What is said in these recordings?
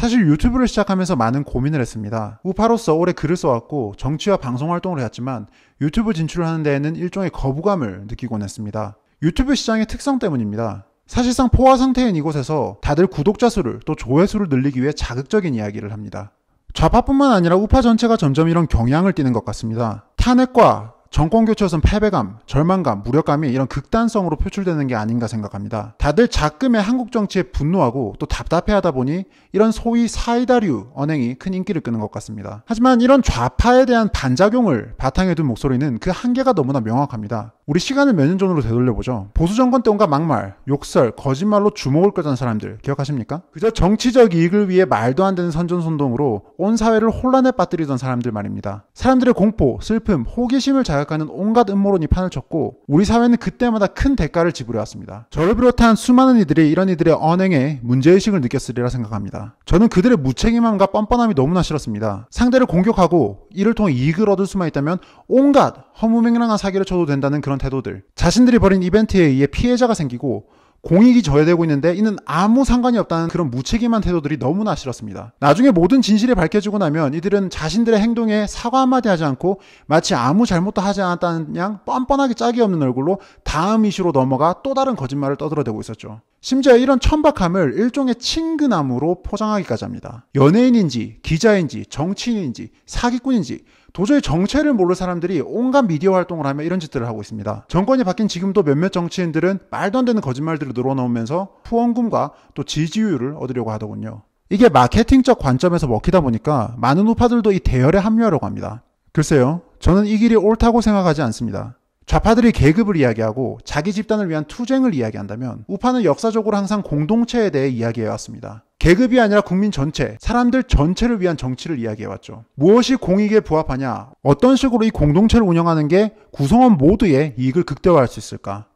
사실 유튜브를 시작하면서 많은 고민을 했습니다. 우파로서 오래 글을 써왔고 정치와 방송활동을 해왔지만 유튜브 진출을 하는 데에는 일종의 거부감을 느끼곤 했습니다. 유튜브 시장의 특성 때문입니다. 사실상 포화 상태인 이곳에서 다들 구독자 수를 또 조회수를 늘리기 위해 자극적인 이야기를 합니다. 좌파뿐만 아니라 우파 전체가 점점 이런 경향을 띠는 것 같습니다. 탄핵과 정권 교체로선 패배감, 절망감, 무력감이 이런 극단성으로 표출되는 게 아닌가 생각합니다. 다들 작금의 한국 정치에 분노하고 또 답답해하다 보니 이런 소위 사이다류 언행이 큰 인기를 끄는 것 같습니다. 하지만 이런 좌파에 대한 반작용을 바탕에 둔 목소리는 그 한계가 너무나 명확합니다. 우리 시간을 몇 년 전으로 되돌려보죠. 보수 정권 때 온갖 막말, 욕설, 거짓말로 주목을 끄던 사람들 기억하십니까? 그저 정치적 이익을 위해 말도 안 되는 선전선동으로 온 사회를 혼란에 빠뜨리던 사람들 말입니다. 사람들의 공포, 슬픔, 호기심을 자극하는 온갖 음모론이 판을 쳤고 우리 사회는 그때마다 큰 대가를 지불해왔습니다. 저를 비롯한 수많은 이들이 이런 이들의 언행에 문제의식을 느꼈으리라 생각합니다. 저는 그들의 무책임함과 뻔뻔함이 너무나 싫었습니다. 상대를 공격하고 이를 통해 이익을 얻을 수만 있다면 온갖 허무맹랑한 사기를 쳐도 된다는 그런 태도들, 자신들이 벌인 이벤트에 의해 피해자가 생기고 공익이 저해되고 있는데 이는 아무 상관이 없다는 그런 무책임한 태도들이 너무나 싫었습니다. 나중에 모든 진실이 밝혀지고 나면 이들은 자신들의 행동에 사과 한마디 하지 않고 마치 아무 잘못도 하지 않았다는 양 뻔뻔하게 짝이 없는 얼굴로 다음 이슈로 넘어가 또 다른 거짓말을 떠들어대고 있었죠. 심지어 이런 천박함을 일종의 친근함으로 포장하기까지 합니다. 연예인인지 기자인지 정치인인지 사기꾼인지 도저히 정체를 모를 사람들이 온갖 미디어 활동을 하며 이런 짓들을 하고 있습니다. 정권이 바뀐 지금도 몇몇 정치인들은 말도 안 되는 거짓말들을 늘어놓으면서 후원금과 또 지지율을 얻으려고 하더군요. 이게 마케팅적 관점에서 먹히다 보니까 많은 우파들도 이 대열에 합류하려고 합니다. 글쎄요, 저는 이 길이 옳다고 생각하지 않습니다. 좌파들이 계급을 이야기하고 자기 집단을 위한 투쟁을 이야기한다면 우파는 역사적으로 항상 공동체에 대해 이야기해왔습니다. 계급이 아니라 국민 전체, 사람들 전체를 위한 정치를 이야기해왔죠. 무엇이 공익에 부합하냐, 어떤 식으로 이 공동체를 운영하는 게 구성원 모두의 이익을 극대화할 수 있을까?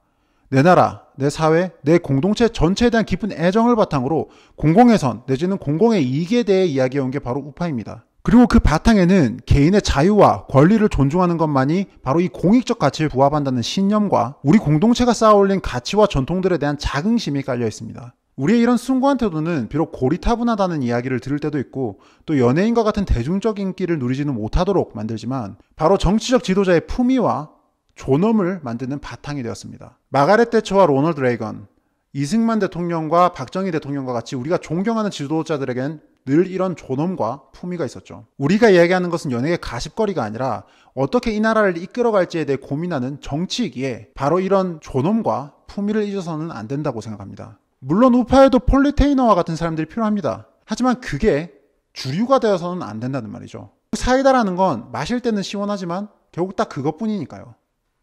내 나라, 내 사회, 내 공동체 전체에 대한 깊은 애정을 바탕으로 공공의 선 내지는 공공의 이익에 대해 이야기해온 게 바로 우파입니다. 그리고 그 바탕에는 개인의 자유와 권리를 존중하는 것만이 바로 이 공익적 가치에 부합한다는 신념과 우리 공동체가 쌓아올린 가치와 전통들에 대한 자긍심이 깔려 있습니다. 우리의 이런 숭고한 태도는 비록 고리타분하다는 이야기를 들을 때도 있고 또 연예인과 같은 대중적 인기를 누리지는 못하도록 만들지만 바로 정치적 지도자의 품위와 존엄을 만드는 바탕이 되었습니다. 마가렛 대처와 로널드 레이건, 이승만 대통령과 박정희 대통령과 같이 우리가 존경하는 지도자들에겐 늘 이런 존엄과 품위가 있었죠. 우리가 이야기하는 것은 연예계 가십거리가 아니라 어떻게 이 나라를 이끌어갈지에 대해 고민하는 정치이기에 바로 이런 존엄과 품위를 잊어서는 안 된다고 생각합니다. 물론 우파에도 폴리테이너와 같은 사람들이 필요합니다. 하지만 그게 주류가 되어서는 안 된다는 말이죠. 사이다라는 건 마실 때는 시원하지만 결국 딱 그것뿐이니까요.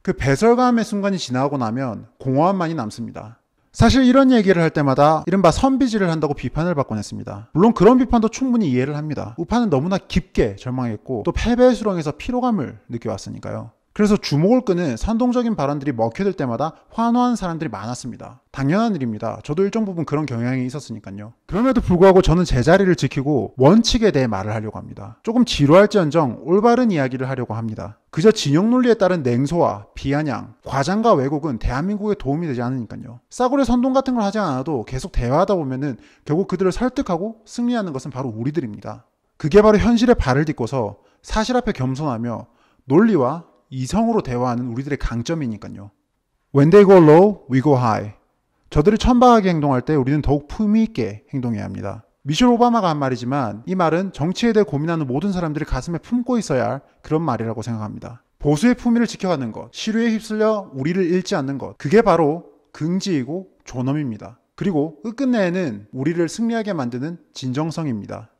그 배설감의 순간이 지나고 나면 공허함만이 남습니다. 사실 이런 얘기를 할 때마다 이른바 선비질을 한다고 비판을 받곤 했습니다. 물론 그런 비판도 충분히 이해를 합니다. 우파는 너무나 깊게 절망했고 또 패배의 수렁에서 피로감을 느껴왔으니까요. 그래서 주목을 끄는 선동적인 발언들이 먹혀들 때마다 환호하는 사람들이 많았습니다. 당연한 일입니다. 저도 일정 부분 그런 경향이 있었으니까요. 그럼에도 불구하고 저는 제 자리를 지키고 원칙에 대해 말을 하려고 합니다. 조금 지루할지언정 올바른 이야기를 하려고 합니다. 그저 진영 논리에 따른 냉소와 비아냥, 과장과 왜곡은 대한민국에 도움이 되지 않으니까요. 싸구려 선동 같은 걸 하지 않아도 계속 대화하다 보면은 결국 그들을 설득하고 승리하는 것은 바로 우리들입니다. 그게 바로 현실에 발을 딛고서 사실 앞에 겸손하며 논리와 이성으로 대화하는 우리들의 강점이니까요. When they go low, we go high. 저들이 천박하게 행동할 때 우리는 더욱 품위 있게 행동해야 합니다. 미셸 오바마가 한 말이지만 이 말은 정치에 대해 고민하는 모든 사람들이 가슴에 품고 있어야 할 그런 말이라고 생각합니다. 보수의 품위를 지켜가는 것, 시류에 휩쓸려 우리를 잃지 않는 것, 그게 바로 긍지이고 존엄입니다. 그리고 끝끝내에는 우리를 승리하게 만드는 진정성입니다.